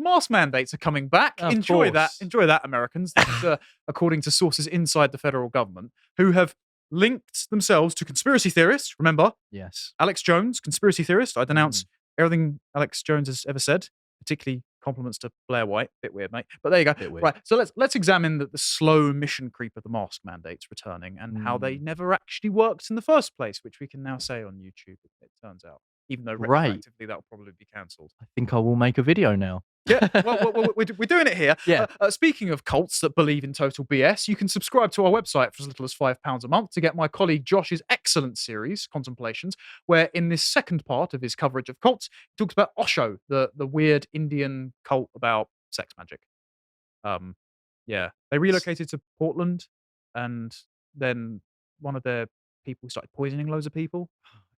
mask mandates are coming back. Of Enjoy that. course. Enjoy that, Americans. That's, according to sources inside the federal government who have linked themselves to conspiracy theorists. Remember, Yes. Alex Jones, conspiracy theorist. I denounce everything Alex Jones has ever said, particularly compliments to Blair White. Bit weird, mate. But there you go. Bit weird. Right. So let's examine the slow mission creep of the mask mandates returning and how they never actually worked in the first place, which we can now say on YouTube, it turns out. Even though Right. retroactively that will probably be cancelled. I think I will make a video now. Yeah, well, we're doing it here. Yeah. Speaking of cults that believe in total BS, you can subscribe to our website for as little as £5 a month to get my colleague Josh's excellent series, Contemplations, where in this second part of his coverage of cults, he talks about Osho, the weird Indian cult about sex magic. Yeah, they relocated to Portland, and then one of their people started poisoning loads of people.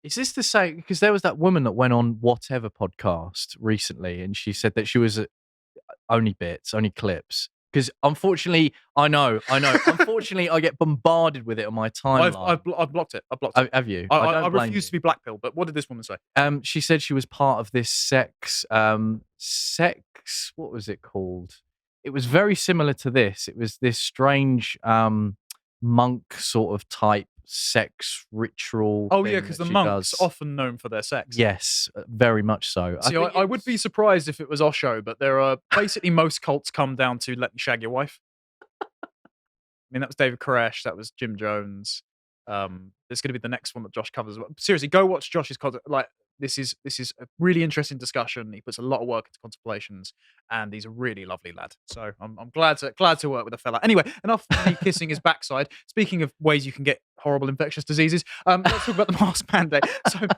Is this the same? Because there was that woman that went on Whatever podcast recently, and she said that she was only bits, only clips. Because unfortunately, I know. Unfortunately, I get bombarded with it on my timeline. I've blocked it. I've blocked it. Have you? I refuse to be blackpilled. But what did this woman say? She said she was part of this sex. What was it called? It was very similar to this. It was this strange monk sort of type sex ritual. Oh yeah, because the monks often known for their sex. Yes, very much so. See, I would be surprised if it was Osho, but there are basically most cults come down to let me shag your wife. I mean, that was David Koresh, that was Jim Jones. There's going to be the next one that Josh covers. Seriously, go watch Josh's content. Like, this is a really interesting discussion. He puts a lot of work into Contemplations, and he's a really lovely lad. So I'm glad to work with a fella. Anyway, enough of me kissing his backside. Speaking of ways you can get horrible infectious diseases, let's talk about the mask mandate. So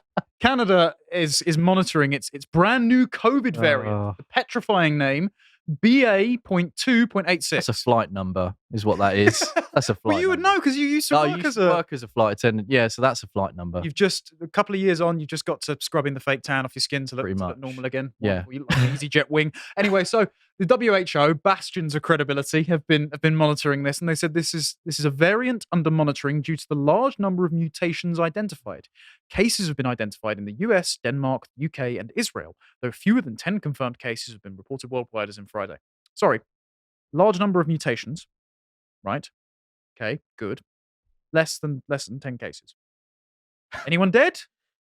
Canada is monitoring its brand new COVID variant, the petrifying name BA.2.86. That's a flight number, is what that is. That's a flight. Well, you would know because you used to work as a flight attendant. Yeah, so that's a flight number. You've just a couple of years on, you've just got to scrubbing the fake tan off your skin to look normal again. Yeah, you look like an EasyJet wing. Anyway, so the WHO, bastions of credibility, have been monitoring this, and they said this is a variant under monitoring due to the large number of mutations identified. Cases have been identified in the US, Denmark, UK, and Israel, though fewer than 10 confirmed cases have been reported worldwide as in Friday. Sorry, large number of mutations, right? Okay, good. Less than 10 cases. Anyone dead?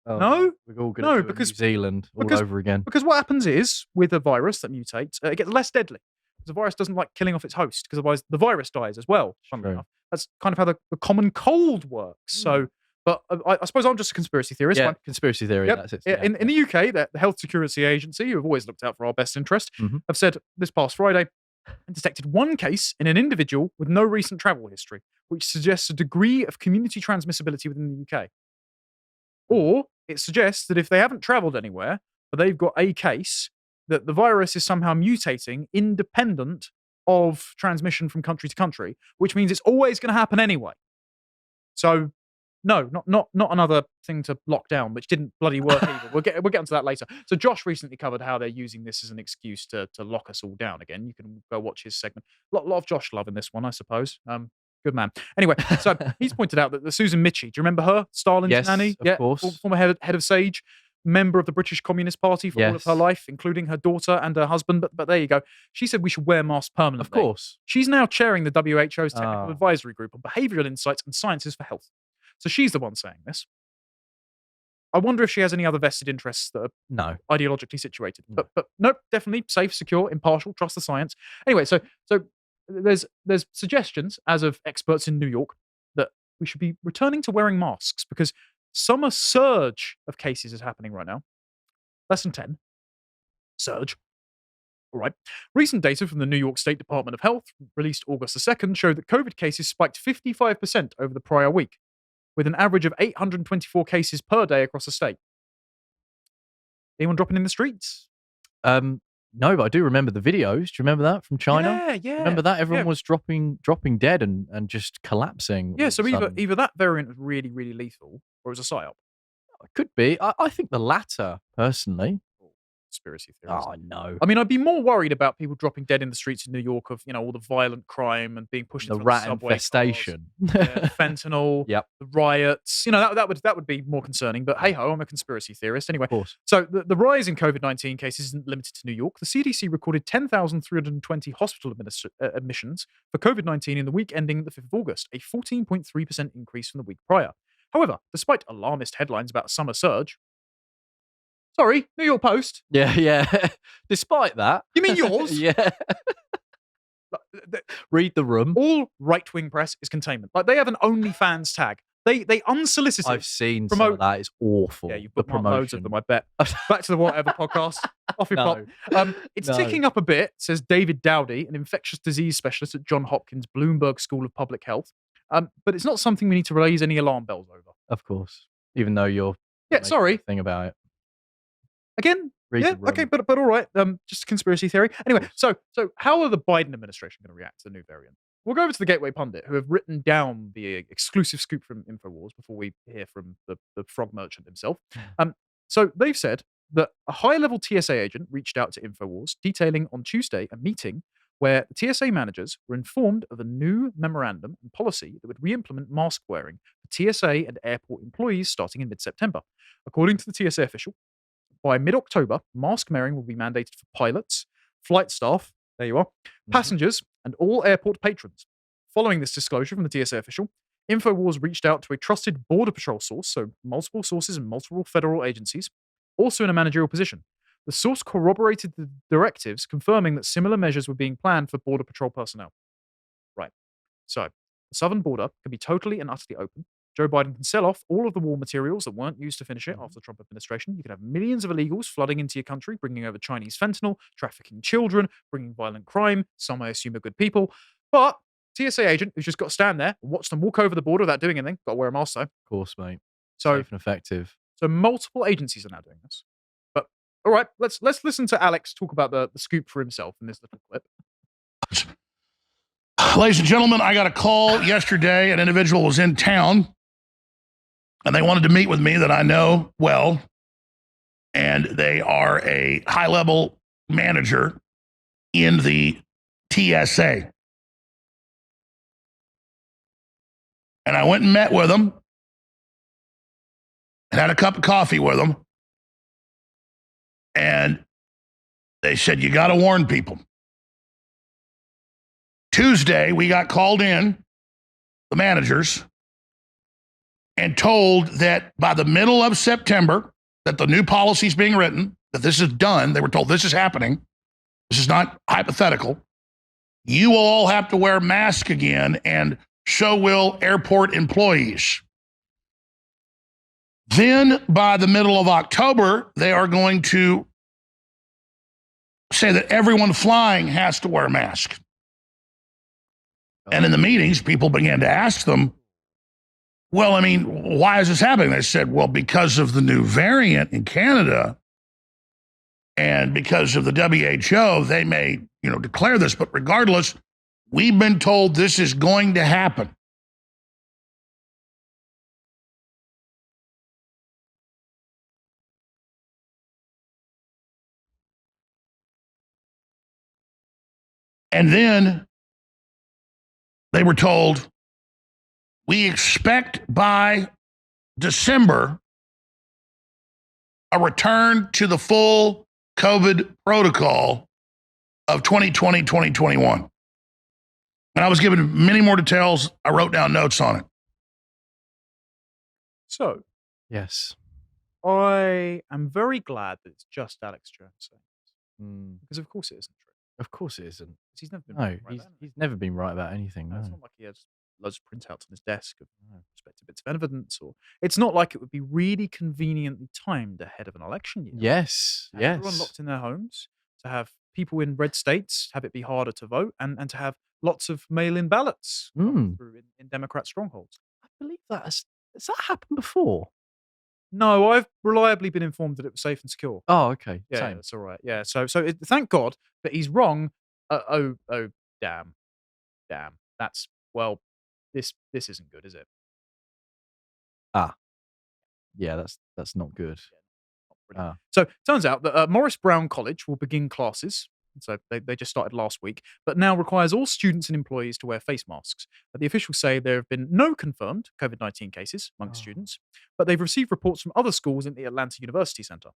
No? We're all going to New Zealand all over again. Because what happens is, with a virus that mutates, it gets less deadly. Because the virus doesn't like killing off its host, because otherwise the virus dies as well, funnily enough. That's kind of how the common cold works. So, but I suppose I'm just a conspiracy theorist. Yeah, conspiracy theory, yep. that's it. Yeah. In the UK, the Health Security Agency, who have always looked out for our best interest, have said this past Friday, and detected one case in an individual with no recent travel history, which suggests a degree of community transmissibility within the UK. Or it suggests that if they haven't travelled anywhere, but they've got a case, that the virus is somehow mutating independent of transmission from country to country, which means it's always going to happen anyway. So, no, not another thing to lock down, which didn't bloody work either. We'll get onto that later. So Josh recently covered how they're using this as an excuse to lock us all down again. You can go watch his segment. A lot of Josh love in this one, I suppose. Good man. Anyway, so he's pointed out that the Susan Michie, do you remember her? Stalin's nanny? Of course. Former head of SAGE, member of the British Communist Party for all of her life, including her daughter and her husband. But there you go. She said we should wear masks permanently. Of course. She's now chairing the WHO's Technical Advisory Group on Behavioural Insights and Sciences for Health. So she's the one saying this. I wonder if she has any other vested interests that are ideologically situated. But nope, definitely safe, secure, impartial, trust the science. Anyway, so there's suggestions, as of experts in New York, that we should be returning to wearing masks because summer surge of cases is happening right now. Less than 10. Surge. All right. Recent data from the New York State Department of Health, released August the 2nd, showed that COVID cases spiked 55% over the prior week, with an average of 824 cases per day across the state. Anyone dropping in the streets? No, but I do remember the videos. Do you remember that from China? Yeah. Remember that? Everyone was dropping dead and just collapsing. Yeah, so either that variant was really, really lethal, or it was a psyop. It could be. I think the latter, personally. conspiracy theories. Oh, no. I mean, I'd be more worried about people dropping dead in the streets of New York of, all the violent crime and being pushed The into rat subway infestation. cars. Yeah, the fentanyl, Yep. the riots. That would be more concerning. But hey ho, I'm a conspiracy theorist anyway. Of course. So the rise in COVID-19 cases isn't limited to New York. The CDC recorded 10,320 hospital admissions for COVID-19 in the week ending the 5th of August, a 14.3% increase from the week prior. However, despite alarmist headlines about a summer surge, sorry, New York Post. Yeah. Despite that. You mean yours? Yeah. Read the room. All right-wing press is containment. Like, they have an OnlyFans tag. They unsolicited. I've seen some of that. It's awful. Yeah, you've the bookmarked promotion. loads of them, I bet. Back to the Whatever podcast. Off you No. pop. It's No. ticking up a bit, says David Dowdy, an infectious disease specialist at Johns Hopkins Bloomberg School of Public Health. But it's not something we need to raise any alarm bells over. Of course. Even though you're Yeah, sorry. thing about it. Again, Read yeah, the room. okay, but all right. Just a conspiracy theory. Anyway, so how are the Biden administration going to react to the new variant? We'll go over to the Gateway Pundit, who have written down the exclusive scoop from InfoWars before we hear from the frog merchant himself. So they've said that a high-level TSA agent reached out to InfoWars, detailing on Tuesday a meeting where the TSA managers were informed of a new memorandum and policy that would re-implement mask wearing for TSA and airport employees starting in mid-September. According to the TSA official, by mid-October, mask wearing will be mandated for pilots, flight staff, there you are, passengers, and all airport patrons. Following this disclosure from the TSA official, InfoWars reached out to a trusted Border Patrol source, so multiple sources and multiple federal agencies, also in a managerial position. The source corroborated the directives, confirming that similar measures were being planned for Border Patrol personnel. Right. So, the southern border can be totally and utterly open. Joe Biden can sell off all of the war materials that weren't used to finish it after the Trump administration. You can have millions of illegals flooding into your country, bringing over Chinese fentanyl, trafficking children, bringing violent crime. Some, I assume, are good people. But TSA agent who's just got to stand there and watch them walk over the border without doing anything. Got to wear a mask, though. Of course, mate. So, safe and effective. So multiple agencies are now doing this. But all right, let's listen to Alex talk about the scoop for himself in this little clip. Ladies and gentlemen, I got a call yesterday. An individual was in town, and they wanted to meet with me that I know well, and they are a high-level manager in the TSA. And I went and met with them and had a cup of coffee with them, and they said, you got to warn people. Tuesday, we got called in, the managers, and told that by the middle of September, that the new policy is being written, that this is done. They were told this is happening. This is not hypothetical. You will all have to wear masks again, and so will airport employees. Then by the middle of October, they are going to say that everyone flying has to wear a mask. And in the meetings, people began to ask them, well, I mean, why is this happening? They said, well, because of the new variant in Canada and because of the WHO, they may, declare this. But regardless, we've been told this is going to happen. And then they were told, we expect by December a return to the full COVID protocol of 2020, 2021. And I was given many more details. I wrote down notes on it. So, yes, I am very glad that it's just Alex Jones saying this. Because of course it isn't true. Of course it isn't. He's never been No, right he's never been right about anything. No. It's not like he has loads of printouts on his desk of respective bits of evidence, or it's not like it would be really conveniently timed ahead of an election year. Yes, to have everyone locked in their homes, to have people in red states have it be harder to vote, and to have lots of mail-in ballots come through in Democrat strongholds. I believe that has that happened before? No, I've reliably been informed that it was safe and secure. Oh, okay. Yeah, Same. that's all right. Yeah, so thank God, but he's wrong. Oh, damn. That's this isn't good, is it? Ah, yeah, that's not good. Brilliant. Ah. So it turns out that Morris Brown College will begin classes. So they just started last week, but now requires all students and employees to wear face masks. The officials say there have been no confirmed COVID-19 cases among students, but they've received reports from other schools in the Atlanta University Center.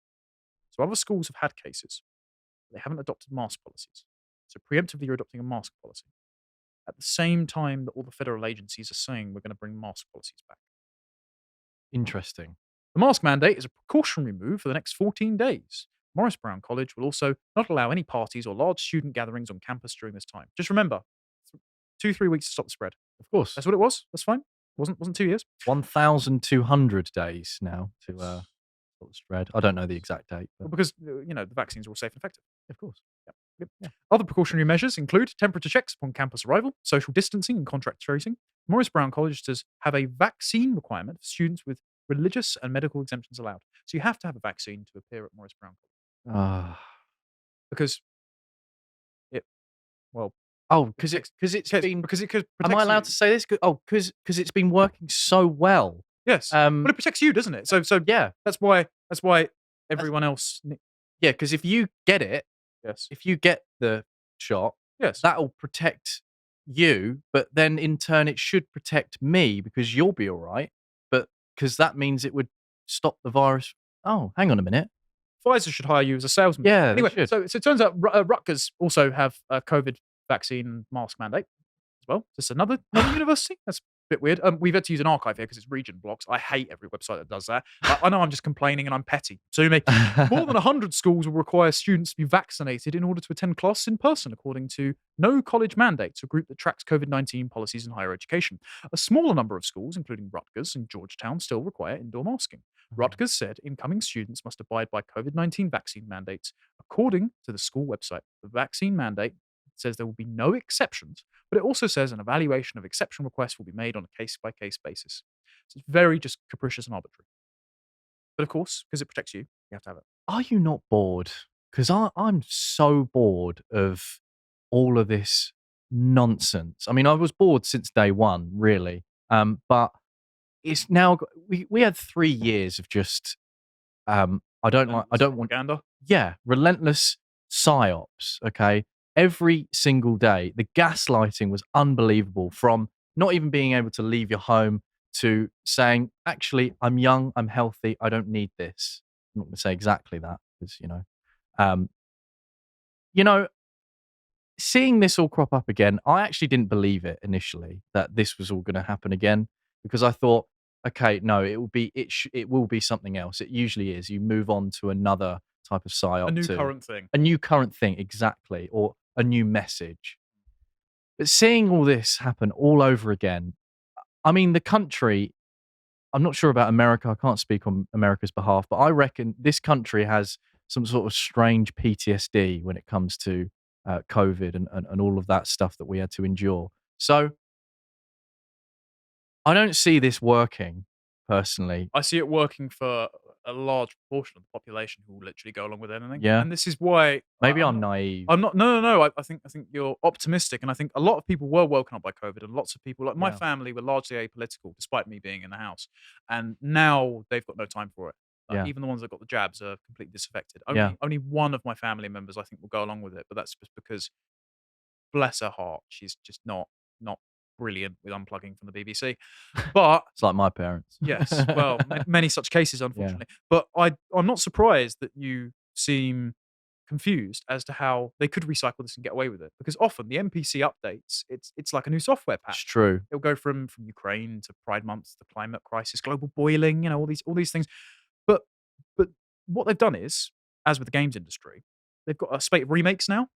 So other schools have had cases, but they haven't adopted mask policies. So preemptively, you're adopting a mask policy at the same time that all the federal agencies are saying we're going to bring mask policies back. Interesting. The mask mandate is a precautionary move for the next 14 days. Morris Brown College will also not allow any parties or large student gatherings on campus during this time. Just remember, 2-3 weeks to stop the spread. Of course. That's what it was. That's fine. Wasn't 2 years. 1,200 days now to stop the spread. I don't know the exact date. But Well, because the vaccines are all safe and effective. of course. Yep. Other precautionary measures include temperature checks upon campus arrival, social distancing, and contact tracing. Morris Brown College does have a vaccine requirement for students with religious and medical exemptions allowed. So you have to have a vaccine to appear at Morris Brown College because it, well, because it's been. because it could. Am I allowed to say this? Because it's been working so well. Yes. But it protects you, doesn't it? So Yeah, that's why everyone else. yeah. Because if you get it, Yes. if you get the shot, Yes. that'll protect you. But then in turn, it should protect me because you'll be all right. But because that means it would stop the virus. Oh, hang on a minute. Pfizer should hire you as a salesman. Yeah, they Anyway, should. so it turns out Rutgers also have a COVID vaccine mask mandate as well. Just another university. That's a bit weird. We've had to use an archive here because it's region blocks. I hate every website that does that. I know I'm just complaining and I'm petty. Sue me. More than 100 schools will require students to be vaccinated in order to attend classes in person, according to No College Mandates, a group that tracks COVID-19 policies in higher education. A smaller number of schools, including Rutgers and Georgetown, still require indoor masking. Rutgers said incoming students must abide by COVID-19 vaccine mandates. According to the school website, the vaccine mandate says there will be no exceptions, but it also says an evaluation of exception requests will be made on a case-by-case basis. So it's very just capricious and arbitrary. But of course, because it protects you, you have to have it. Are you not bored? Because I'm so bored of all of this nonsense. I mean, I was bored since day one, really. But it's now we had 3 years of just I don't want Propaganda. yeah, relentless psyops. Okay, every single day, the gaslighting was unbelievable. From not even being able to leave your home to saying, "Actually, I'm young, I'm healthy, I don't need this." I'm not going to say exactly that because seeing this all crop up again, I actually didn't believe it initially that this was all going to happen again because I thought, okay, no, it will be something else. It usually is. You move on to another type of psyop, A new current thing. Exactly, or a new message. But seeing all this happen all over again, I mean, the country. I'm not sure about America. I can't speak on America's behalf, but I reckon this country has some sort of strange PTSD when it comes to COVID and all of that stuff that we had to endure. So I don't see this working personally. I see it working for a large proportion of the population who will literally go along with anything. Yeah. And this is why Maybe I'm naive. I'm not. No. I think you're optimistic, and I think a lot of people were woken up by COVID, and lots of people, like my Yeah. family, were largely apolitical, despite me being in the house. And now they've got no time for it. Yeah. Even the ones that got the jabs are completely disaffected. Yeah. Only one of my family members, I think, will go along with it, but that's just because, bless her heart, she's just not brilliant with unplugging from the BBC. But It's like my parents. yes, well, many such cases, unfortunately. But I'm not surprised that you seem confused as to how they could recycle this and get away with it, because often the NPC updates, it's like a new software It's patch. true. It'll go from Ukraine to Pride Month, the climate crisis, global boiling, all these things. But what they've done is, as with the games industry, they've got a spate of remakes now,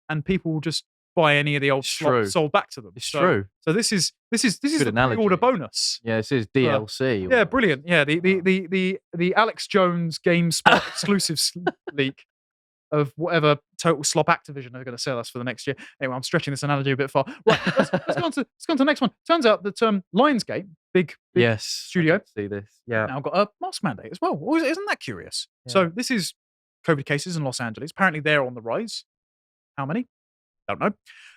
and people will just buy any of the old It's slots true. sold back to them. It's So- true. So this is Good the analogy. pre-order bonus. Yeah, this is DLC. Yeah, brilliant. Yeah, the Alex Jones GameSpot exclusives leak of whatever total slop Activision are going to sell us for the next year. Anyway, I'm stretching this analogy a bit far. Right, let's go on to the next one. Turns out that Lionsgate, big Yes. studio, I can see this. Yeah. now got a mask mandate as well. Isn't that curious? Yeah. So this is COVID cases in Los Angeles. Apparently they're on the rise. How many? Don't know.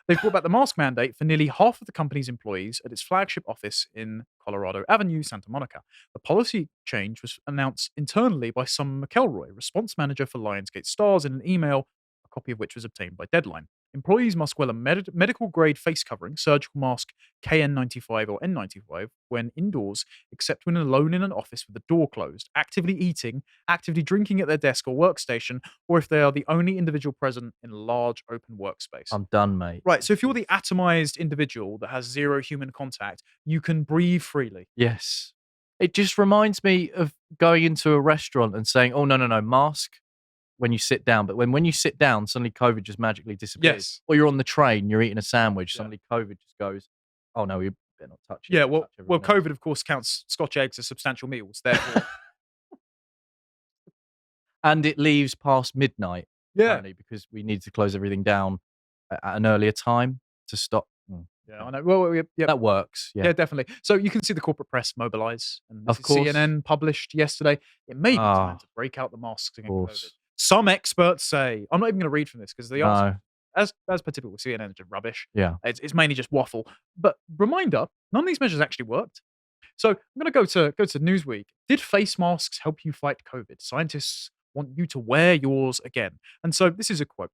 They've brought back the mask mandate for nearly half of the company's employees at its flagship office in Colorado Avenue, Santa Monica. The policy change was announced internally by Summer McElroy, response manager for Lionsgate Stars, in an email, a copy of which was obtained by Deadline. Employees must wear a medical grade face covering, surgical mask KN95 or N95 when indoors, except when alone in an office with the door closed, actively eating, actively drinking at their desk or workstation, or if they are the only individual present in a large open workspace. I'm done, mate. Right, so if you're the atomized individual that has zero human contact, you can breathe freely. Yes. It just reminds me of going into a restaurant and saying, oh, no, mask when you sit down. But when you sit down, suddenly COVID just magically disappears. Yes. Or you're on the train, you're eating a sandwich, suddenly COVID just goes, oh, no, you better not touch it. Yeah, well, Touch everyone else. COVID, of course, counts Scotch eggs as substantial meals. Therefore, And it leaves past midnight, yeah. apparently, because we need to close everything down at an earlier time to stop. Yeah, I know. Well, yeah, That works. yeah, definitely. So you can see the corporate press mobilize. And Of course. CNN published yesterday. It may be time to break out the masks against COVID. Some experts say, I'm not even going to read from this because the answer, as per typical with CNN, is just rubbish. Yeah. It's mainly just waffle. But reminder, none of these measures actually worked. So I'm going to go to Newsweek. Did face masks help you fight COVID? Scientists want you to wear yours again. And so this is a quote.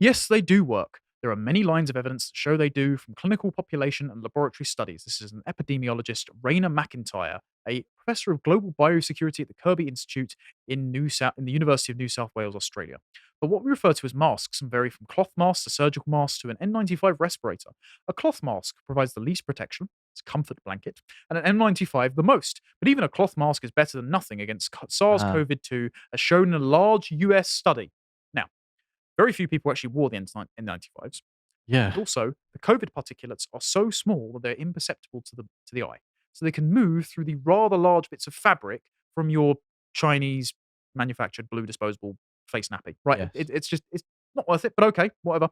Yes, they do work. There are many lines of evidence that show they do from clinical population and laboratory studies. This is an epidemiologist, Raina McIntyre, a professor of global biosecurity at the Kirby Institute in the University of New South Wales, Australia. But what we refer to as masks can vary from cloth masks to surgical masks to an N95 respirator. A cloth mask provides the least protection, it's a comfort blanket, and an N95 the most. But even a cloth mask is better than nothing against SARS-CoV-2, as shown in a large US study. Now, very few people actually wore the N95s. Yeah. And also, the COVID particulates are so small that they're imperceptible to the eye. So they can move through the rather large bits of fabric from your Chinese manufactured blue disposable face nappy. Right? Yes. It's not worth it, but okay, whatever.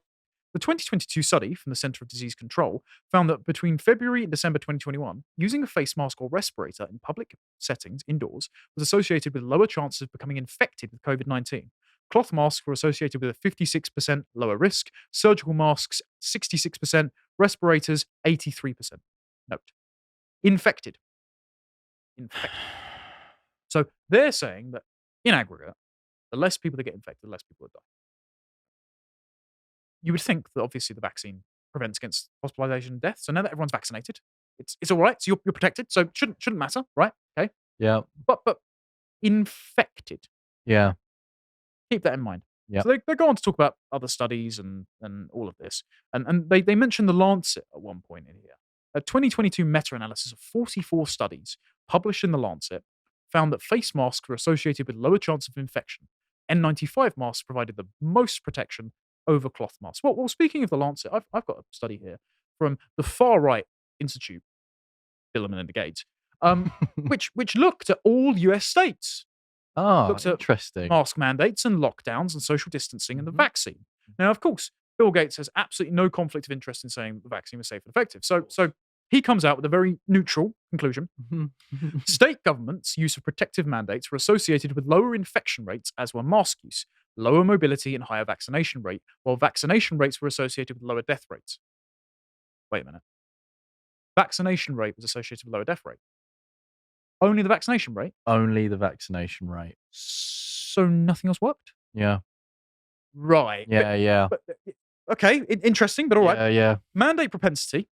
The 2022 study from the Center of Disease Control found that between February and December 2021, using a face mask or respirator in public settings indoors was associated with lower chances of becoming infected with COVID-19. Cloth masks were associated with a 56% lower risk, surgical masks 66%, respirators 83%. Note. Infected. So they're saying that in aggregate, the less people that get infected, the less people that die. You would think that obviously the vaccine prevents against hospitalization and death. So now that everyone's vaccinated, it's all right. So you're protected. So it shouldn't matter, right? Okay. Yeah. But infected. Yeah. Keep that in mind. Yeah. So they go on to talk about other studies and all of this. And they mention the Lancet at one point in here. A 2022 meta-analysis of 44 studies published in the Lancet found that face masks were associated with lower chance of infection. N95 masks provided the most protection over cloth masks. Well, speaking of the Lancet, I've got a study here from the Far Right Institute, Bill and Melinda Gates, which looked at all US states. Looked at interesting. Mask mandates and lockdowns and social distancing and the vaccine. Now, of course, Bill Gates has absolutely no conflict of interest in saying that the vaccine was safe and effective. So he comes out with a very neutral conclusion. State governments' use of protective mandates were associated with lower infection rates, as were mask use, lower mobility, and higher vaccination rate, while vaccination rates were associated with lower death rates. Wait a minute. Vaccination rate was associated with lower death rate. Only the vaccination rate? Only the vaccination rate. So nothing else worked? Yeah. Right. Yeah. But, okay, interesting, but all right. Yeah. Mandate propensity,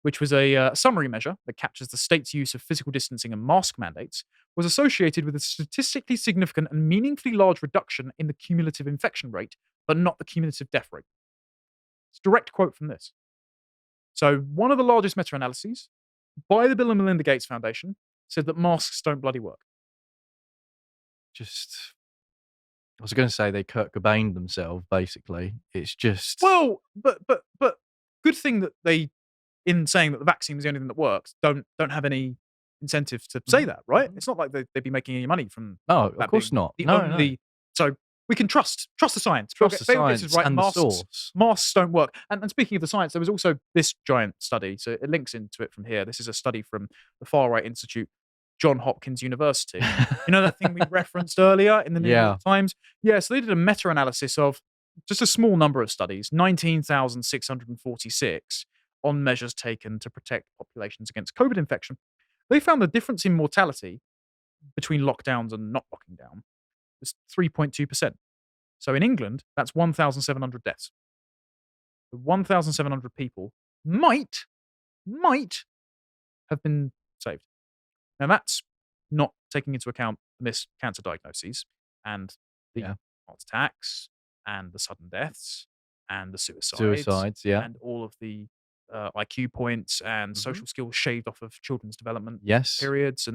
which was a summary measure that captures the state's use of physical distancing and mask mandates, was associated with a statistically significant and meaningfully large reduction in the cumulative infection rate, but not the cumulative death rate. It's a direct quote from this. So one of the largest meta-analyses by the Bill and Melinda Gates Foundation said that masks don't bloody work. I was going to say they Kurt Cobained themselves, basically. It's just... Well, but good thing that they, in saying that the vaccine was the only thing that works, don't have any incentive to say that, right? It's not like they'd be making any money from No, that of course being not. the No. only. So we can trust the science. Trust the Bill Gates science is right, and the source. Masks don't work. And speaking of the science, there was also this giant study. So it links into it from here. This is a study from the Far Right Institute, John Hopkins University. You know that thing we referenced earlier in the New York Times? Yeah, so they did a meta-analysis of just a small number of studies, 19,646, on measures taken to protect populations against COVID infection, they found the difference in mortality between lockdowns and not locking down was 3.2%. So in England, that's 1,700 deaths. 1,700 people might have been saved. Now, that's not taking into account the missed cancer diagnoses and the heart attacks and the sudden deaths and the suicides, and all of the IQ points and social skills shaved off of children's development periods,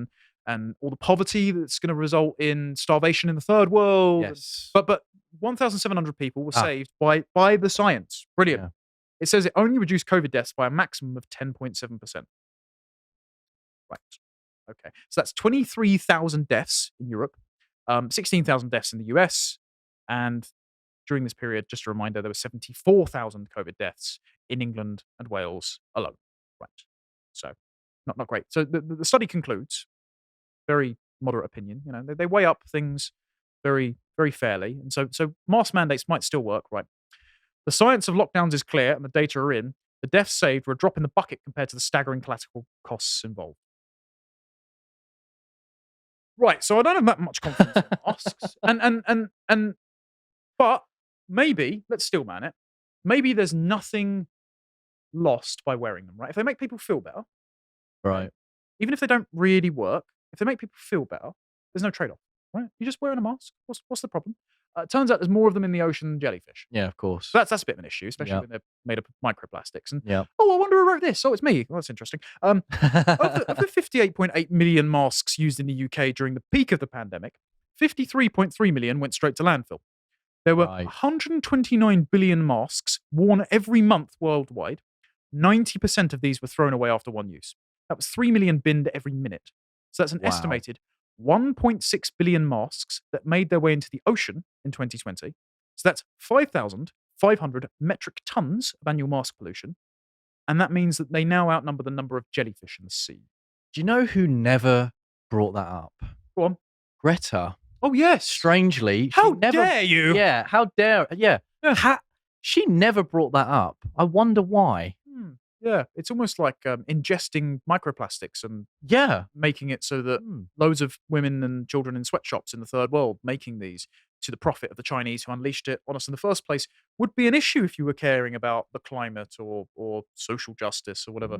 and all the poverty that's going to result in starvation in the third world. But 1,700 people were saved by the science. Brilliant. Yeah. It says it only reduced COVID deaths by a maximum of 10.7%. Right. Okay. So that's 23,000 deaths in Europe, 16,000 deaths in the US, and during this period, just a reminder, there were 74,000 COVID deaths in England and Wales alone. Right. So not great. So the study concludes, very moderate opinion, they weigh up things very, very fairly. And so mask mandates might still work, right? The science of lockdowns is clear and the data are in. The deaths saved were a drop in the bucket compared to the staggering collateral costs involved. Right, so I don't have that much confidence in masks. But maybe, let's still man it, maybe there's nothing lost by wearing them, right? If they make people feel better, right? Even if they don't really work, if they make people feel better, there's no trade-off, right? You're just wearing a mask. What's the problem? It turns out there's more of them in the ocean than jellyfish. Yeah, of course. So that's a bit of an issue, especially when they're made up of microplastics. And I wonder who wrote this. Oh, it's me. Well, that's interesting. Of the 58.8 million masks used in the UK during the peak of the pandemic, 53.3 million went straight to landfill. There were 129 billion masks worn every month worldwide. 90% of these were thrown away after one use. That was 3 million binned every minute. So that's an estimated 1.6 billion masks that made their way into the ocean in 2020. So that's 5,500 metric tons of annual mask pollution. And that means that they now outnumber the number of jellyfish in the sea. Do you know who never brought that up? Go on. Greta. Oh, yes. Strangely. How dare you? Yeah, how dare. Yeah. She never brought that up. I wonder why. Yeah, it's almost like ingesting microplastics and making it so that loads of women and children in sweatshops in the third world making these to the profit of the Chinese who unleashed it on us in the first place would be an issue if you were caring about the climate or social justice or whatever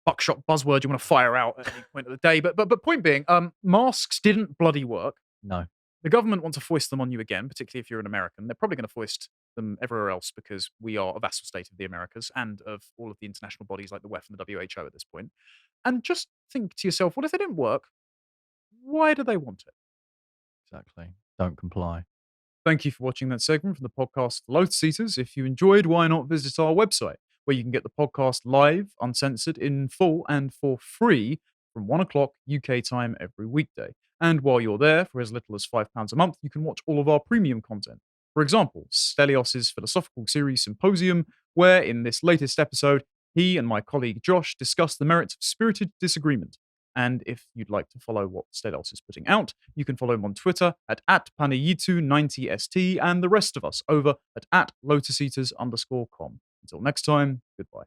buckshot buzzword you want to fire out at any point of the day. But point being, masks didn't bloody work. No. The government want to foist them on you again, particularly if you're an American. They're probably going to foist them everywhere else because we are a vassal state of the Americas and of all of the international bodies like the WEF and the WHO at this point. And just think to yourself, well, if they didn't work, why do they want it? Exactly. Don't comply. Thank you for watching that segment from the podcast Lotus Eaters. If you enjoyed, why not visit our website where you can get the podcast live, uncensored, in full, and for free from 1 o'clock UK time every weekday. And while you're there, for as little as £5 a month, you can watch all of our premium content. For example, Stelios' philosophical series Symposium, where in this latest episode, he and my colleague Josh discuss the merits of spirited disagreement. And if you'd like to follow what Stelios is putting out, you can follow him on Twitter at @panayitu90st and the rest of us over at @lotuseaters_com. Until next time, goodbye.